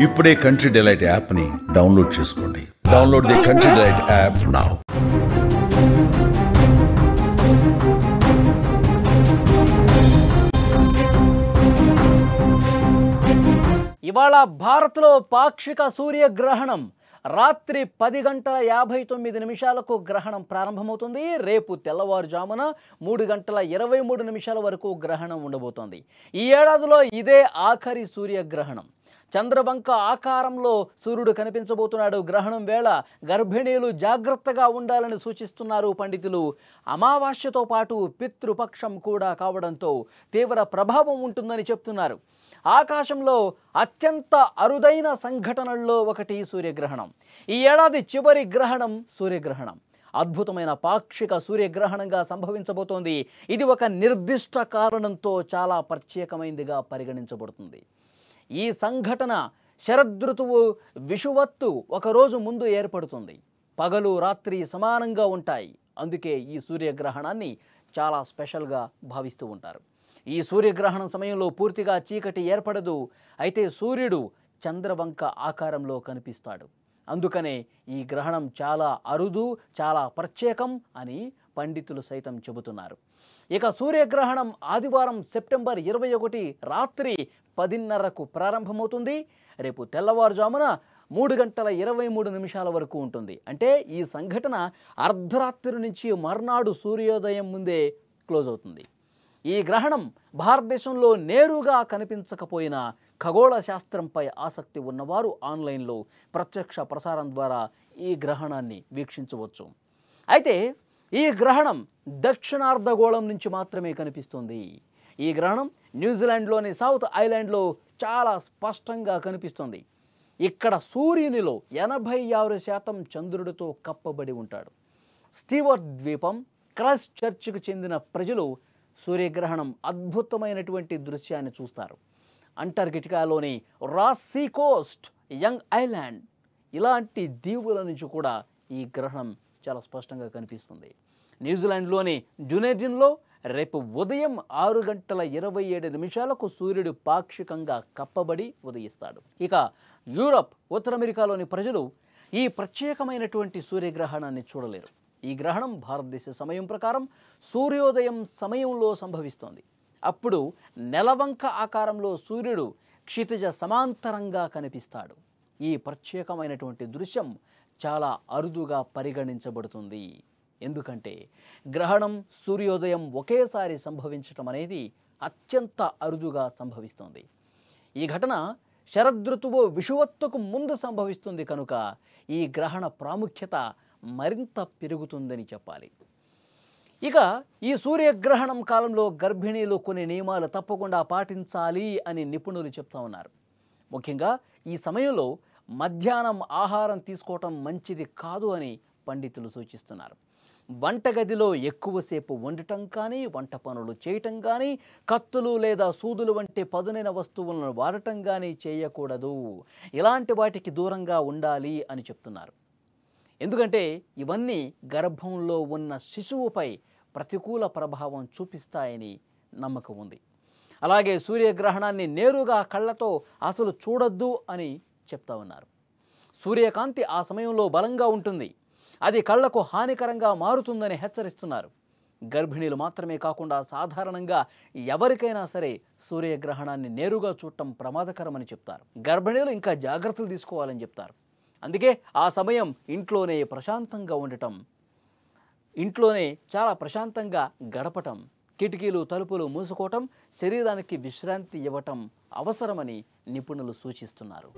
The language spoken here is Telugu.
ఇప్పుడే కంట్రీ డిలైట్ యాప్ని డౌన్లోడ్ చేసుకోండి. Download the country delight app now. ఇవాళ భారత్లో పాక్షిక సూర్యగ్రహణం రాత్రి 10:59 గ్రహణం ప్రారంభమవుతుంది. రేపు తెల్లవారుజామున 3:23 వరకు గ్రహణం ఉండబోతోంది. ఈ ఏడాదిలో ఇదే ఆఖరి సూర్యగ్రహణం. చంద్రవంక ఆకారంలో సూర్యుడు కనిపించబోతున్నాడు. గ్రహణం వేళ గర్భిణీలు జాగ్రత్తగా ఉండాలని సూచిస్తున్నారు పండితులు. అమావాస్యతో పాటు పితృపక్షం కూడా కావడంతో తీవ్ర ప్రభావం ఉంటుందని చెప్తున్నారు. ఆకాశంలో అత్యంత అరుదైన సంఘటనల్లో ఒకటి సూర్యగ్రహణం. ఈ ఏడాది చివరి గ్రహణం సూర్యగ్రహణం. అద్భుతమైన పాక్షిక సూర్యగ్రహణంగా సంభవించబోతోంది. ఇది ఒక నిర్దిష్ట కారణంతో చాలా ప్రత్యేకమైనదిగా పరిగణించబడుతుంది. ఈ సంఘటన శరదృతువు విషువత్తు ఒకరోజు ముందు ఏర్పడుతుంది. పగలు రాత్రి సమానంగా ఉంటాయి. అందుకే ఈ సూర్యగ్రహణాన్ని చాలా స్పెషల్గా భావిస్తూ ఉంటారు. ఈ సూర్యగ్రహణం సమయంలో పూర్తిగా చీకటి ఏర్పడదు. అయితే సూర్యుడు చంద్రవంక ఆకారంలో కనిపిస్తాడు. అందుకనే ఈ గ్రహణం చాలా అరుదు, చాలా ప్రత్యేకం అని పండితులు సైతం చెబుతున్నారు. ఇక సూర్యగ్రహణం ఆదివారం సెప్టెంబర్ 21 రాత్రి 10:30కు ప్రారంభమవుతుంది. రేపు తెల్లవారుజామున 3:23 వరకు ఉంటుంది. అంటే ఈ సంఘటన అర్ధరాత్రి నుంచి మర్నాడు సూర్యోదయం ముందే క్లోజ్ అవుతుంది. ఈ గ్రహణం భారతదేశంలో నేరుగా కనిపించకపోయినా ఖగోళ శాస్త్రంపై ఆసక్తి ఉన్నవారు ఆన్లైన్లో ప్రత్యక్ష ప్రసారం ద్వారా ఈ గ్రహణాన్ని వీక్షించవచ్చు. అయితే ఈ గ్రహణం దక్షిణార్ధగోళం నుంచి మాత్రమే కనిపిస్తుంది. ఈ గ్రహణం న్యూజిలాండ్లోని సౌత్ ఐలాండ్లో చాలా స్పష్టంగా కనిపిస్తుంది. ఇక్కడ సూర్యునిలో 86% చంద్రుడితో కప్పబడి ఉంటాడు. స్టీవర్ట్ ద్వీపం, క్రైస్ట్ చర్చ్కు చెందిన ప్రజలు సూర్యగ్రహణం అద్భుతమైనటువంటి దృశ్యాన్ని చూస్తారు. అంటార్కిటికాలోని Ross Sea coast, Young Island ఇలాంటి దీవుల నుంచి కూడా ఈ గ్రహణం చాలా స్పష్టంగా కనిపిస్తుంది. న్యూజిలాండ్లోని డ్యునెడిన్లో రేపు ఉదయం 6:27 సూర్యుడు పాక్షికంగా కప్పబడి ఉదయిస్తాడు. ఇక యూరప్, ఉత్తర అమెరికాలోని ప్రజలు ఈ ప్రత్యేకమైనటువంటి సూర్యగ్రహణాన్ని చూడలేరు. ఈ గ్రహణం భారతదేశ సమయం ప్రకారం సూర్యోదయం సమయంలో సంభవిస్తోంది. అప్పుడు నెలవంక ఆకారంలో సూర్యుడు క్షితిజ సమాంతరంగా కనిపిస్తాడు. ఈ ప్రత్యేకమైనటువంటి దృశ్యం చాలా అరుదుగా పరిగణించబడుతుంది. ఎందుకంటే గ్రహణం సూర్యోదయం ఒకేసారి సంభవించటం అనేది అత్యంత అరుదుగా సంభవిస్తుంది. ఈ ఘటన శరదృతువు విషువత్తుకు ముందు సంభవిస్తుంది కనుక ఈ గ్రహణ ప్రాముఖ్యత మరింత పెరుగుతుందని చెప్పాలి. ఇక ఈ సూర్యగ్రహణం కాలంలో గర్భిణీలు కొన్ని నియమాలు తప్పకుండా పాటించాలి అని నిపుణులు చెప్తా ఉన్నారు. ముఖ్యంగా ఈ సమయంలో మధ్యాహ్నం ఆహారం తీసుకోవటం మంచిది కాదు అని పండితులు సూచిస్తున్నారు. వంటగదిలో ఎక్కువసేపు వండటం కానీ, వంట పనులు చేయటం కానీ, కత్తులు లేదా సూదులు వంటి పదునైన వస్తువులను వాడటం కానీ చేయకూడదు. ఇలాంటి వాటికి దూరంగా ఉండాలి అని చెప్తున్నారు. ఎందుకంటే ఇవన్నీ గర్భంలో ఉన్న శిశువుపై ప్రతికూల ప్రభావం చూపిస్తాయని నమ్మకం ఉంది. అలాగే సూర్యగ్రహణాన్ని నేరుగా కళ్ళతో అసలు చూడొద్దు అని చెప్తా ఉన్నారు. సూర్యకాంతి ఆ సమయంలో బలంగా ఉంటుంది. అది కళ్ళకు హానికరంగా మారుతుందని హెచ్చరిస్తున్నారు. గర్భిణీలు మాత్రమే కాకుండా సాధారణంగా ఎవరికైనా సరే సూర్యగ్రహణాన్ని నేరుగా చూడటం ప్రమాదకరమని చెప్తారు. గర్భిణీలు ఇంకా జాగ్రత్తలు తీసుకోవాలని చెప్తారు. అందుకే ఆ సమయం ఇంట్లోనే ప్రశాంతంగా ఉండటం, ఇంట్లోనే చాలా ప్రశాంతంగా గడపటం, కిటికీలు తలుపులు మూసుకోవటం, శరీరానికి విశ్రాంతి ఇవ్వటం అవసరమని నిపుణులు సూచిస్తున్నారు.